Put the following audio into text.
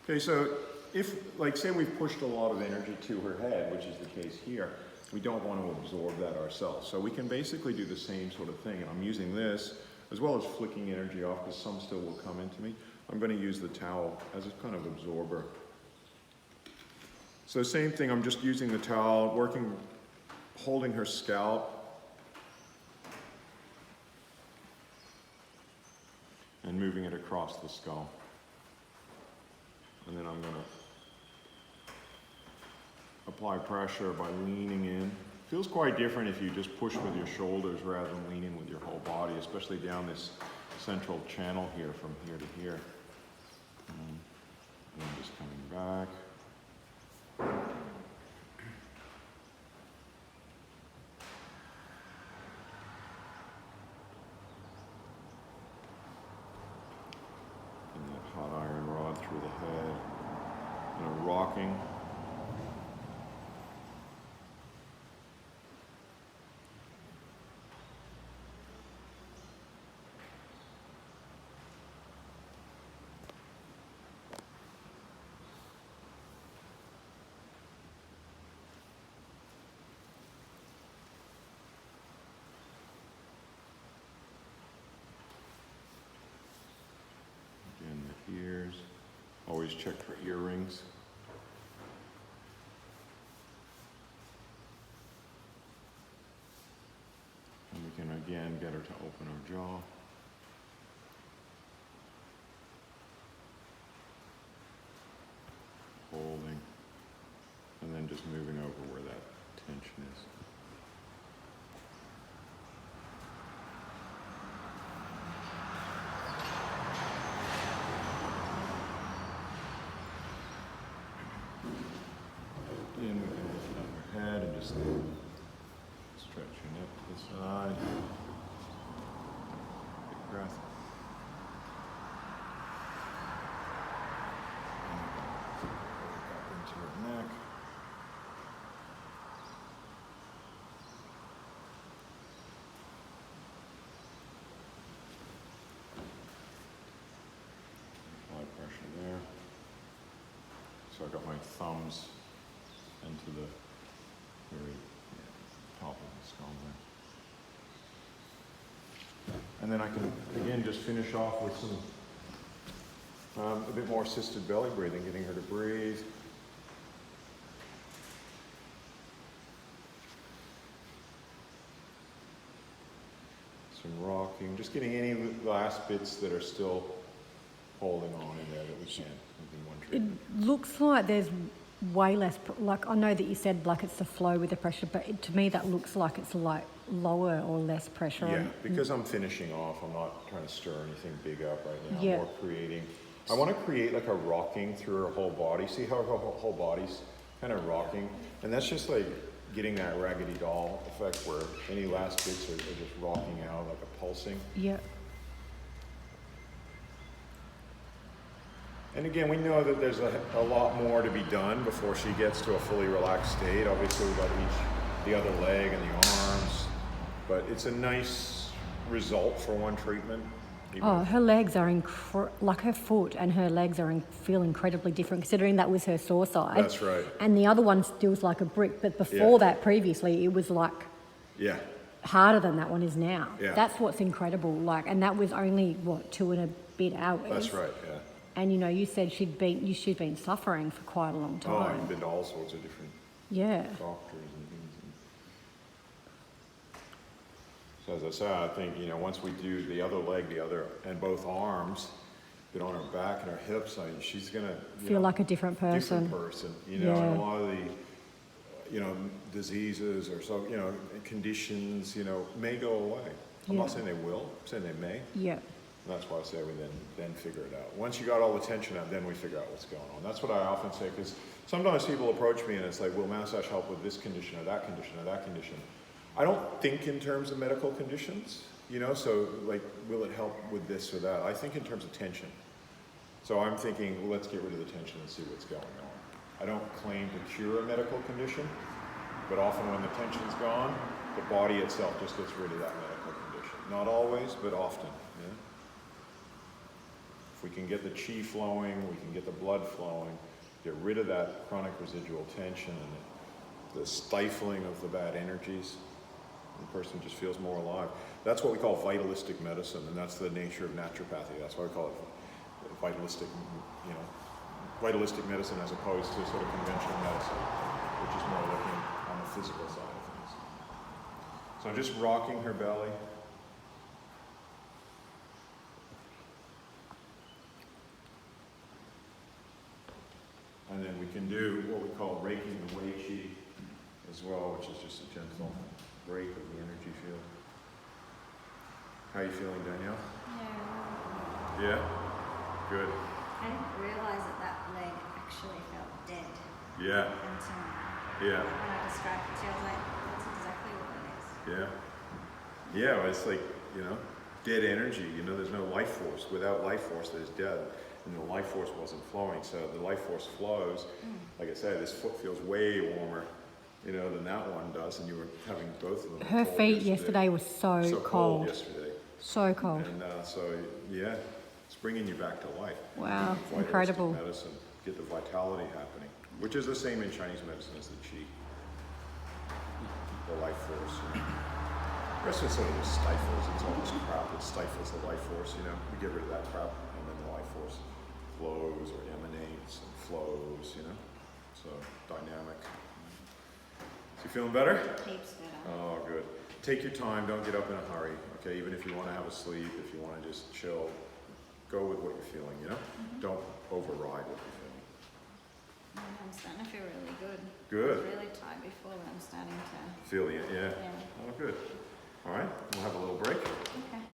Okay, so if, like, say we've pushed a lot of energy to her head, which is the case here, we don't want to absorb that ourselves. So we can basically do the same sort of thing. And I'm using this, as well as flicking energy off, because some still will come into me. I'm going to use the towel as a kind of absorber. So same thing, I'm just using the towel, holding her scalp. And moving it across the skull. And then I'm going to apply pressure by leaning in. Feels quite different if you just push with your shoulders rather than leaning with your whole body, especially down this central channel here from here to here. And then just coming back. And that hot iron rod through the head. And a rocking. Ears. Always check for earrings. And we can again get her to open her jaw. Holding. And then just moving over where that tension is. And we can lift up her head and just stretch your neck to the side. Big breath. And up into her neck. Apply pressure there. So I got my thumbs into the very top of the skull there. And then I can, again, just finish off with some, a bit more assisted belly breathing, getting her to breathe. Some rocking, just getting any last bits that are still holding on in there that we can within one treatment. It looks like there's way less, like I know that you said like it's the flow with the pressure, but to me that looks like it's like lower or less pressure. Yeah, because I'm finishing off, I'm not trying to stir anything big up right now. Yeah. I'm more creating, I want to create like a rocking through her whole body. See how her whole body's kind of rocking? And that's just like getting that raggedy doll effect where any last bits are just rocking out like a pulsing. Yeah. And again, we know that there's a lot more to be done before she gets to a fully relaxed state. Obviously, we've got the other leg and the arms, but it's a nice result for one treatment. Oh, her legs are like her foot and her legs feel incredibly different, considering that was her sore side. That's right. And the other one feels like a brick, but before that, previously, it was like harder than that one is now. Yeah. That's what's incredible. Like, and that was only 2 and a bit hours. That's right. Yeah. And you know, you said she'd been suffering for quite a long time. Oh, I've been to all sorts of different doctors and things. So as I said, I think, you know, once we do the other leg, and both arms, get on her back and her hips, she's gonna feel like a different person. You know, and a lot of the, you know, diseases or so, you know, conditions, you know, may go away. I'm not saying they will, I'm saying they may. Yeah. And that's why I say we then figure it out. Once you got all the tension out, then we figure out what's going on. That's what I often say, because sometimes people approach me and it's like, will massage help with this condition or that condition or that condition? I don't think in terms of medical conditions, you know, so like, will it help with this or that? I think in terms of tension. So I'm thinking, well, let's get rid of the tension and see what's going on. I don't claim to cure a medical condition, but often when the tension's gone, the body itself just gets rid of that medical condition. Not always, but often. Yeah? If we can get the chi flowing, we can get the blood flowing, get rid of that chronic residual tension and the stifling of the bad energies, the person just feels more alive. That's what we call vitalistic medicine, and that's the nature of naturopathy. That's why we call it vitalistic, vitalistic medicine as opposed to sort of conventional medicine, which is more looking on the physical side of things. So I'm just rocking her belly. And then we can do what we call raking the wei qi as well, which is just a gentle break of the energy field. How are you feeling, Danielle? Yeah. Yeah? Good. I didn't realize that leg actually felt dead Yeah. until Yeah. when I described it to you. I was like, that's exactly what it is. Yeah. Yeah, well, it's like, dead energy. There's no life force. Without life force, there's dead. And the life force wasn't flowing, so the life force flows. Like I said, this foot feels way warmer, than that one does, and you were having both of them. Her cold feet yesterday was so cold cold. yesterday. So cold. And yeah, it's bringing you back to life. Wow, Vitalistic incredible. medicine, get the vitality happening, which is the same in Chinese medicine as the qi, the life force. The rest of it sort of just stifles. It's all this crap that stifles the life force. We get rid of that crap, and then the life force flows or emanates and flows. So dynamic. So you feeling better? Heaps better. Oh, good. Take your time. Don't get up in a hurry. Okay, even if you want to have a sleep, if you want to just chill, go with what you're feeling. Don't override what you're feeling. I'm starting to feel really good. Good. I was really tired before, but I'm starting to. Feel the yeah. Yeah. Oh, good. All right. We'll have a little break. Okay.